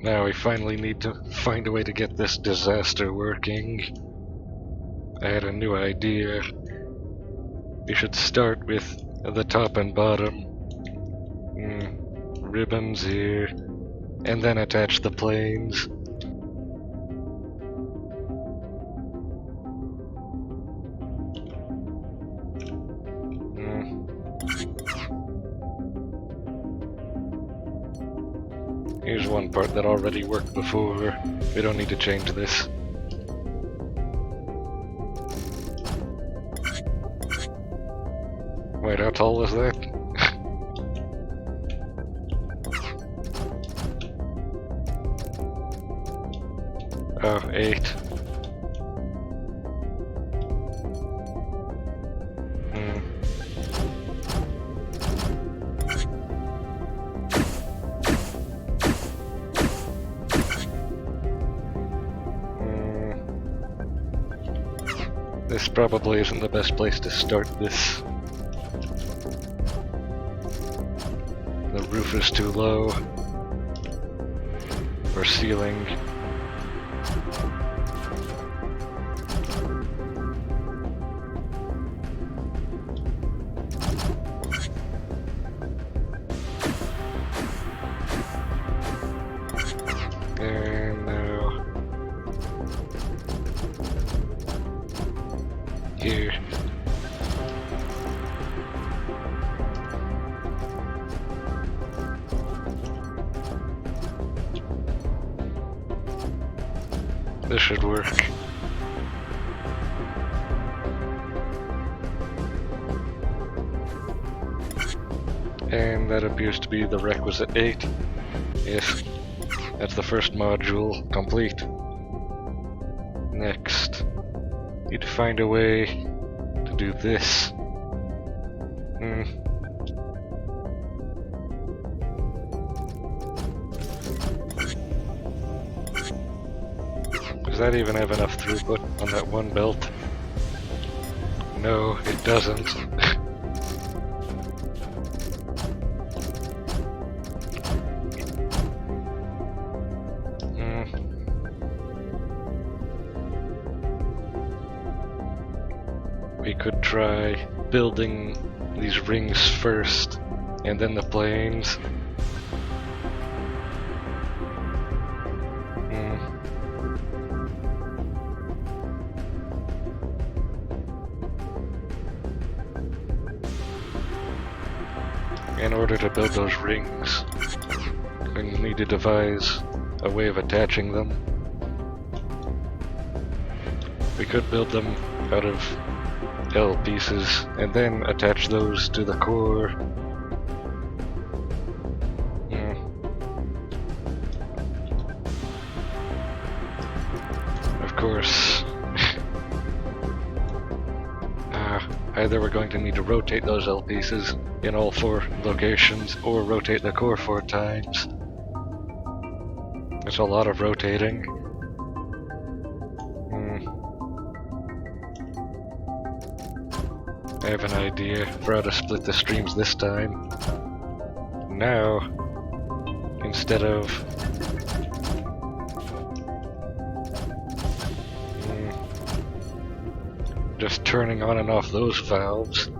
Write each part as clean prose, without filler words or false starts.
Now we finally need to find a way to get this disaster working. I had a new idea. We should start with the top and bottom. Ribbons here. And then attach the planes. Here's one part that already worked before. We don't need to change this. Wait, how tall was that? Oh, 8. This probably isn't the best place to start this. The roof is too low. Or ceiling. And now here. This should work. And that appears to be the requisite 8. Yes, that's the first module complete. Next, need to find a way to do this. Does that even have enough throughput on that one belt? No, it doesn't. We could try building these rings first, and then the planes. In order to build those rings, we need to devise a way of attaching them. We could build them out of L pieces and then attach those to the core. Of course, either we're going to need to rotate those L pieces in all 4 locations, or rotate the core 4 times. It's a lot of rotating. I have an idea for how to split the streams this time. Now, instead of just turning on and off those valves,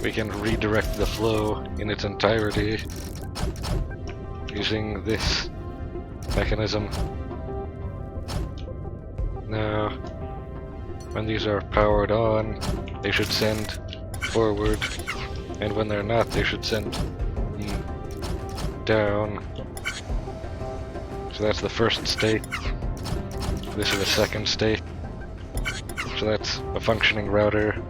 we can redirect the flow in its entirety using this mechanism. Now, when these are powered on, they should send forward, and when they're not, they should send down. So that's the first state. This is the second state. So that's a functioning router.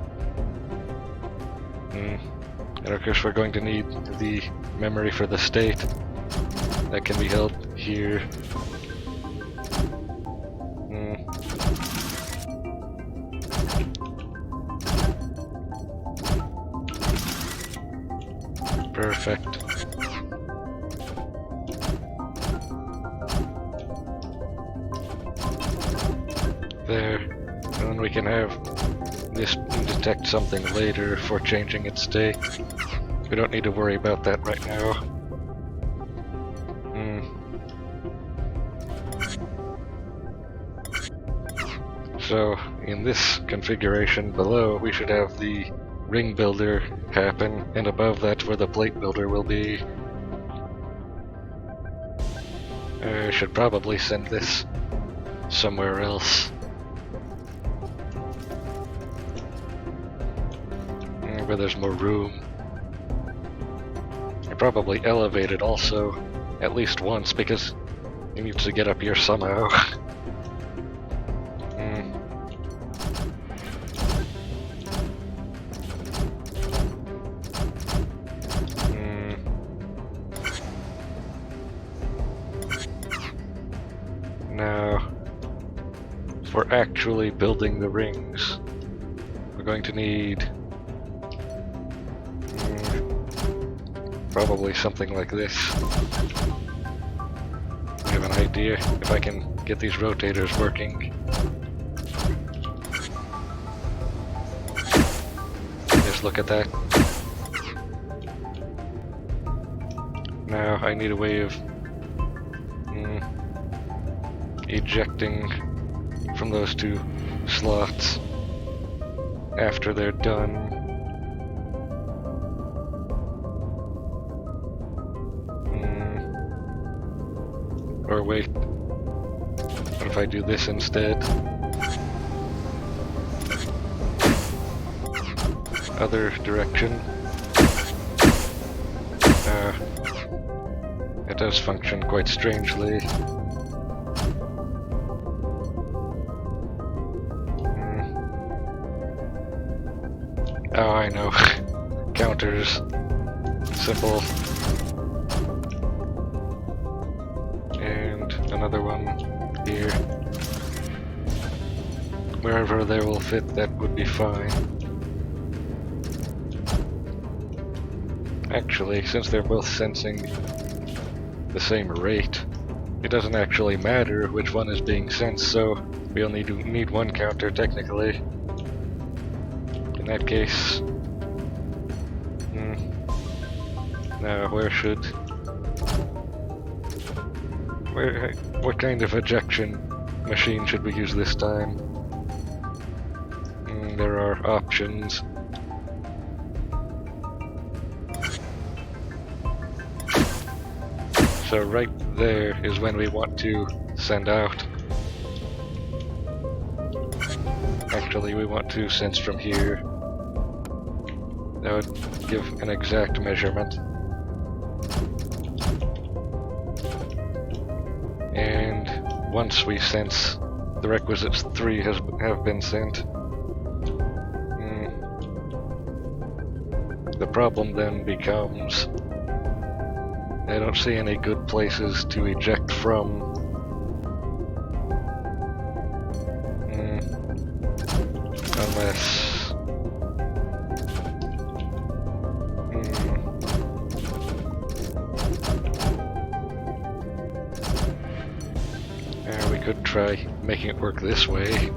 And of course we're going to need the memory for the state. That can be held here. Perfect. There. And then we can have this detect something later for changing its state. We don't need to worry about that right now. So, in this configuration below, we should have the ring builder happen, and above that's where the plate builder will be. I should probably send this somewhere else. Where there's more room. I probably elevate it also, at least once, because it needs to get up here somehow. Now, for actually building the rings, we're going to need probably something like this. I have an idea if I can get these rotators working. Just look at that. Now I need a way of ejecting from those two slots after they're done. Or wait, what if I do this instead? Other direction. It does function quite strangely. Oh, I know. Counters. Simple. And another one here. Wherever they will fit, that would be fine. Actually, since they're both sensing the same rate, it doesn't actually matter which one is being sensed, so we only need one counter technically. In that case... Now, what kind of ejection machine should we use this time? There are options. So right there is when we want to send out. Actually, we want to sense from here. That would give an exact measurement. And once we sense the requisites 3 have been sent, the problem then becomes I don't see any good places to eject from. Unless... we could try making it work this way.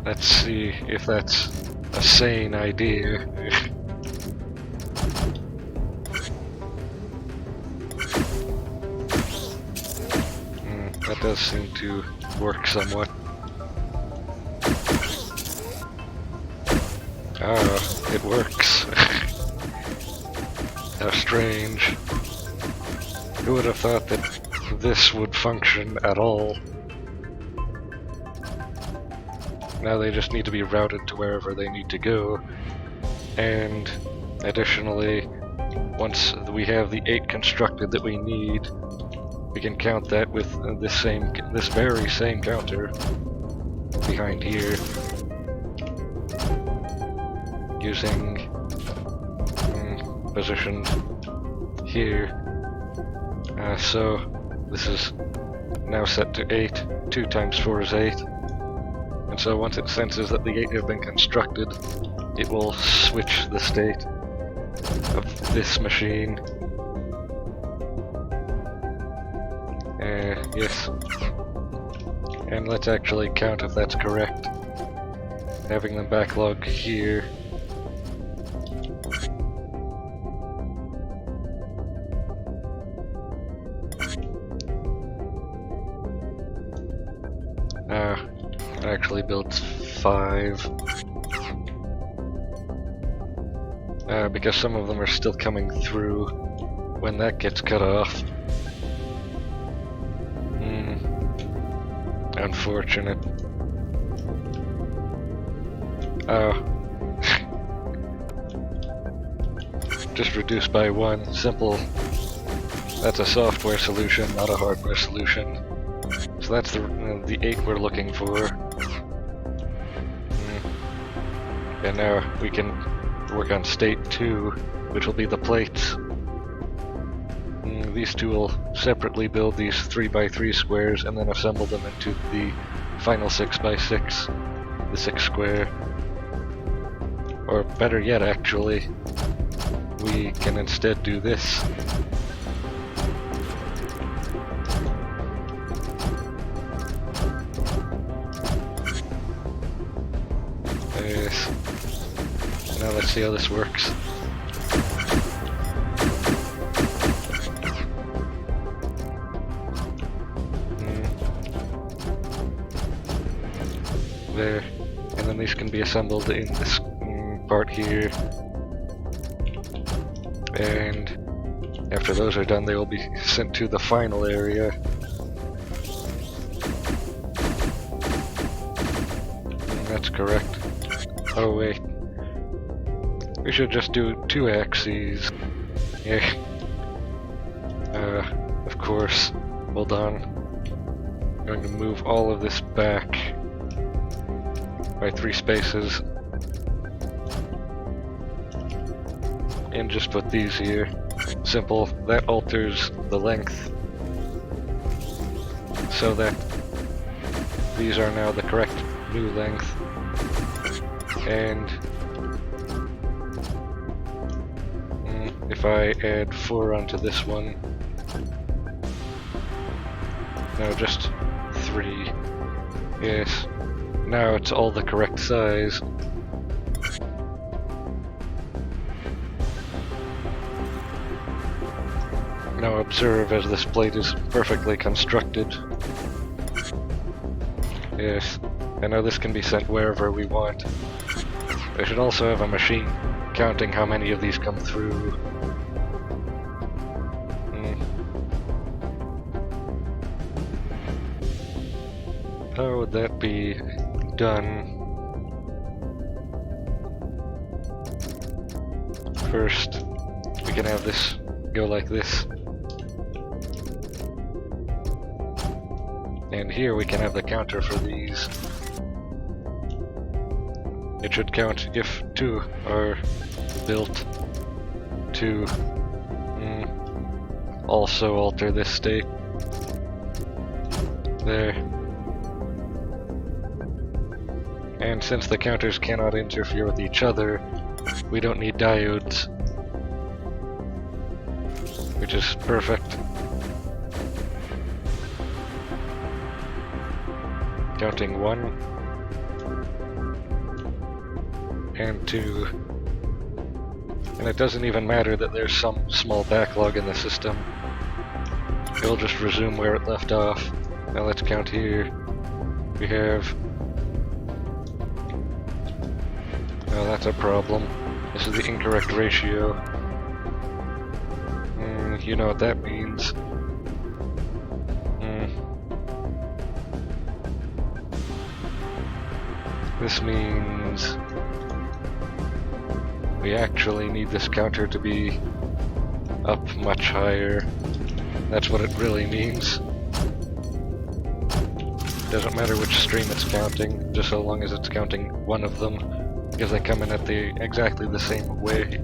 Let's see if that's a sane idea. That does seem to work somewhat. Ah, it works. How strange. Who would have thought that this would function at all? Now they just need to be routed to wherever they need to go. And additionally, once we have the 8 constructed that we need, we can count that with this very same counter behind here, using positioned here. So this is now set to 8. 2 times 4 is 8. And so once it senses that the 8 have been constructed, it will switch the state of this machine. Yes. And let's actually count if that's correct. Having them backlog here. It actually builds 5. Because some of them are still coming through when that gets cut off. Unfortunate. Oh. Just reduced by 1. Simple. That's a software solution, not a hardware solution. So that's the 8 we're looking for. And now we can work on state 2, which will be the plates. These two will separately build these 3x3 squares and then assemble them into the final 6x6, the 6 square. Or better yet, actually, we can instead do this. Yes. Now let's see how this works. There. And then these can be assembled in this part here. And after those are done, they will be sent to the final area. That's correct. Oh wait. We should just do 2 axes. Yeah. Of course. Hold on. I'm going to move all of this back by 3 spaces. And just put these here. Simple. That alters the length so that these are now the correct new length. And if I add 4 onto this one, no, just 3. Yes. Now it's all the correct size. Now observe as this plate is perfectly constructed. Yes, and now this can be sent wherever we want. I should also have a machine counting how many of these come through. How would that be done? First, we can have this go like this. And here we can have the counter for these. It should count if 2 are built to also alter this state. There. And since the counters cannot interfere with each other, we don't need diodes. Which is perfect. Counting 1 and 2. And it doesn't even matter that there's some small backlog in the system. It'll just resume where it left off. Now let's count here. We have... Oh, that's a problem. This is the incorrect ratio. You know what that means. This means we actually need this counter to be up much higher. That's what it really means. Doesn't matter which stream it's counting, just so long as it's counting one of them, because they come in at exactly the same way,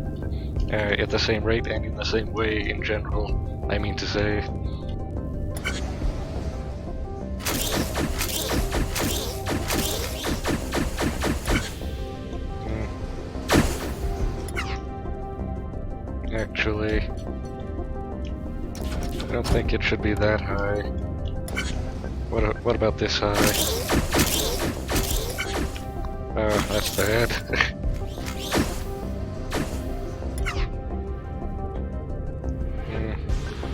at the same rate and in the same way in general, I mean to say. Actually, I don't think it should be that high. What about this high? Oh, that's bad.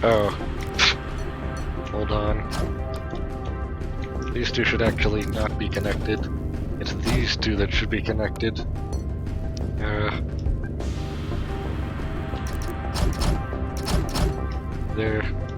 Oh. Hold on. These two should actually not be connected. It's these two that should be connected. There.